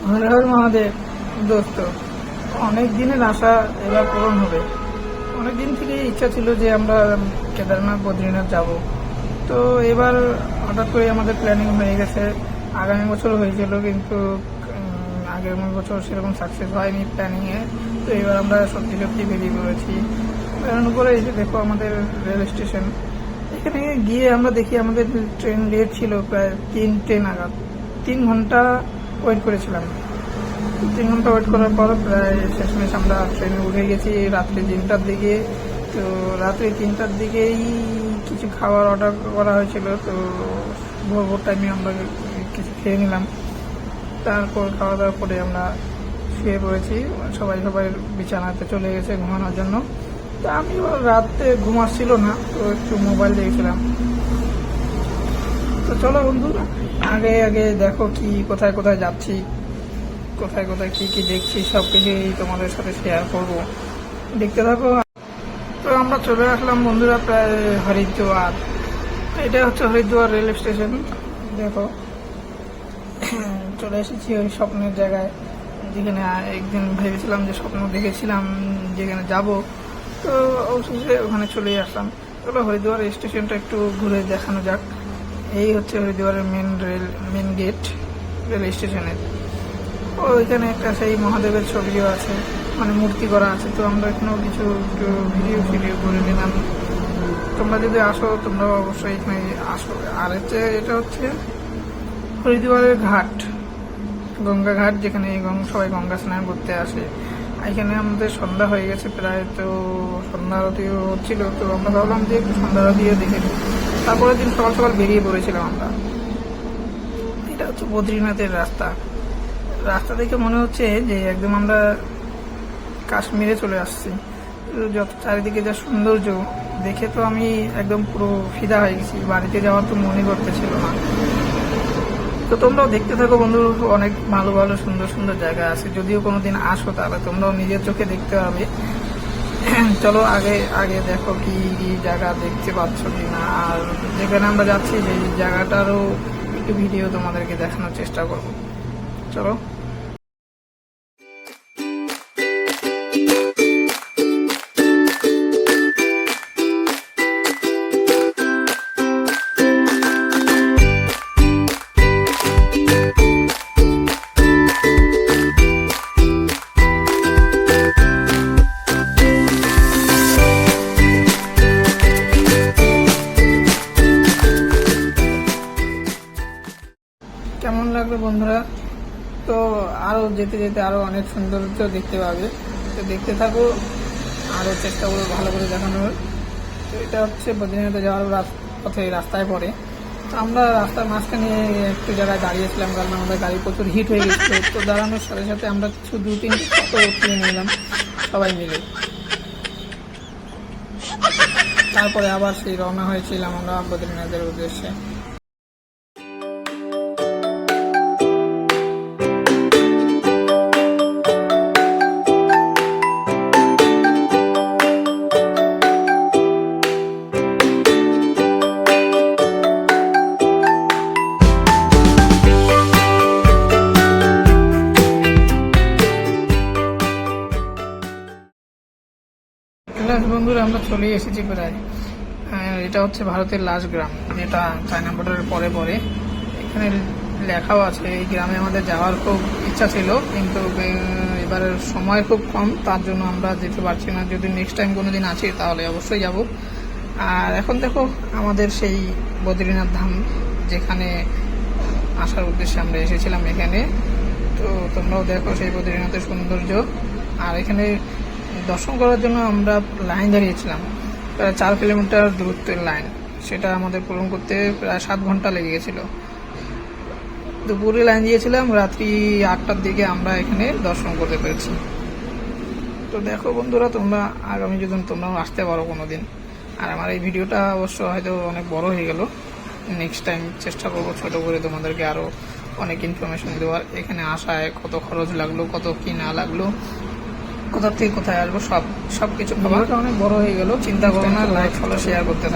হর হর মহাদেব। দোস্ত, অনেক দিনের আশা এবার পূরণ হবে। অনেক দিন থেকে ইচ্ছা ছিল যে আমরা কেদারনাথ বদ্রীনাথ যাব। তো এবার হঠাৎ করে আমাদের প্ল্যানিং হয়ে গেছে। আগামী বছর হয়েছিল, কিন্তু আগের বছর সেরকম সাকসেস হয়নি প্ল্যানিংয়ে। তো এবার আমরা সত্যি সত্যি বেরিয়ে পড়েছি। বেরোনোর পরে এই যে দেখো আমাদের রেল স্টেশন। এখানে গিয়ে আমরা দেখি আমাদের ট্রেন লেট ছিল প্রায় 3টে নাগাদ। 3 ঘন্টা ওয়েট করেছিলাম। 3 ঘন্টা ওয়েট করার পর প্রায় শেষমেশ আমরা ট্রেনে উঠে গেছি রাত্রি 3টার দিকে। তো রাত্রি 3টার দিকেই কিছু খাবার অর্ডার করা হয়েছিল। তো ভোর ভোর টাইমে আমরা কিছু খেয়ে নিলাম। তারপর খাওয়া দাওয়া করে আমরা শুয়ে পড়েছি। সবাই সবাই বিছানাতে চলে গেছে ঘুমানোর জন্য। তো আমি রাতে ঘুম আসছিল না, তো একটু মোবাইল দেখছিলাম। তো চলো বন্ধু, আগে আগে দেখো কি কোথায় কোথায় যাচ্ছি, কোথায় কোথায় কি কি দেখছি, সব কিছুই তোমাদের সাথে শেয়ার করব। দেখতে থাকো। তো আমরা চলে আসলাম বন্ধুরা প্রায় হরিদ্বার। এটা হচ্ছে হরিদ্বার রেল স্টেশন। দেখো, চলে এসেছি ওই স্বপ্নের জায়গায়, যেখানে একদিন ভেবেছিলাম, যে স্বপ্ন দেখেছিলাম যেখানে যাব। তো অবশেষে ওখানে চলে আসলাম। চলো হরিদ্বার স্টেশনটা একটু ঘুরে দেখানো যাক। এই হচ্ছে হরিদ্বারের মেন গেট রেল স্টেশনের। ও এখানে একটা সেই মহাদেবের ছবিও আছে, মানে মূর্তি করা আছে। তো আমরা এখানেও কিছু একটু ভিডিও করে নিলাম। তোমরা যদি আসো, তোমরা অবশ্যই এখানে আসো। আর এটা হচ্ছে হরিদ্বারের ঘাট, গঙ্গা ঘাট, যেখানে সবাই গঙ্গা স্নান করতে আসে। এখানে আমাদের সন্ধ্যা হয়ে গেছে প্রায়। তো সন্ধ্যা আরতিও হচ্ছিল। তো আমরা ভাবলাম যে একটু সন্ধ্যা আরতিও দেখে নিই। তারপরের দিন সকাল সকাল বেরিয়ে পড়েছিলাম আমরা। এটা হচ্ছে বদ্রীনাথের রাস্তা। রাস্তা দেখে মনে হচ্ছে যে একদম আমরা কাশ্মীরে চলে আসছি। যত চারিদিকে যা সৌন্দর্য দেখে তো আমি একদম পুরো ফিদা হয়ে গেছি। বাড়িতে যাওয়ার তো মনে করতেছিল না। তো তোমরাও দেখতে থাকো বন্ধু, অনেক ভালো ভালো সুন্দর সুন্দর জায়গা আছে। যদিও কোনোদিন আসো তাহলে তোমরাও নিজের চোখে দেখতে পাবে। চলো আগে আগে দেখো কি কি জায়গা দেখতে পাচ্ছ কিনা। আর যেখানে আমরা যাচ্ছি সেই জায়গাটারও একটু ভিডিও তোমাদেরকে দেখানোর চেষ্টা করব। চলো। কেমন লাগবে বন্ধুরা? তো আরও যেতে যেতে আরও অনেক সৌন্দর্য দেখতে পাবে। তো দেখতে থাকো, আরও চেষ্টা করবো ভালো করে দেখানোর। তো এটা হচ্ছে বদ্রীনাথে যাওয়ার পথে রাস্তায় পড়ে। তো আমরা রাস্তার মাঝখানে একটু জায়গায় দাঁড়িয়েছিলাম, কারণ আমাদের গাড়ি প্রচুর হিট হয়ে গেছিলো। তো দাঁড়ানোর সাথে সাথে আমরা কিছু 2-3টি ফটো তুলে নিলাম সবাই মিলে। তারপরে আবার সেই রওনা হয়েছিলাম আমরা বদ্রীনাথের উদ্দেশ্যে। বন্ধুরা, আমরা চলে এসেছি প্রায়। এটা হচ্ছে ভারতের লাস্ট গ্রাম, যেটা চায়না বর্ডারের পরে পরে। এখানে লেখাও আছে। এই গ্রামে আমাদের যাওয়ার খুব ইচ্ছা ছিল, কিন্তু এবারের সময় খুব কম, তার জন্য আমরা যেতে পারছি না। যদি নেক্সট টাইম কোনো দিন আসি তাহলে অবশ্যই যাব। আর এখন দেখো আমাদের সেই বদ্রীনাথ ধাম, যেখানে আসার উদ্দেশ্যে আমরা এসেছিলাম এখানে। তো তোমরাও দেখো সেই বদ্রীনাথের সৌন্দর্য। আর এখানে দর্শন করার জন্য আমরা লাইন দাঁড়িয়েছিলাম, প্রায় 4 কিলোমিটার দূরত্বের লাইন। সেটা আমাদের পূরণ করতে প্রায় 7 ঘন্টা লেগে গেছিলো। দুপুরে লাইন দিয়েছিলাম, রাত্রি 8টার দিকে আমরা এখানে দর্শন করতে পেরেছি। তো দেখো বন্ধুরা, তোমরা আগামী যদি তোমরাও আসতে পারো কোনো দিন। আর আমার এই ভিডিওটা অবশ্য হয়তো অনেক বড় হয়ে গেল। নেক্সট টাইম চেষ্টা করবো ছোটো করে তোমাদেরকে আরও অনেক ইনফরমেশন দেওয়ার। এখানে আসায় কত খরচ লাগলো, কত কি না লাগলো, কোথা থেকে কোথায় আসবো, সব কিছু। ভিডিওটা অনেক বড় হয়ে গেল, চিন্তা করো না, লাইক ফলো শেয়ার করতে থাকো।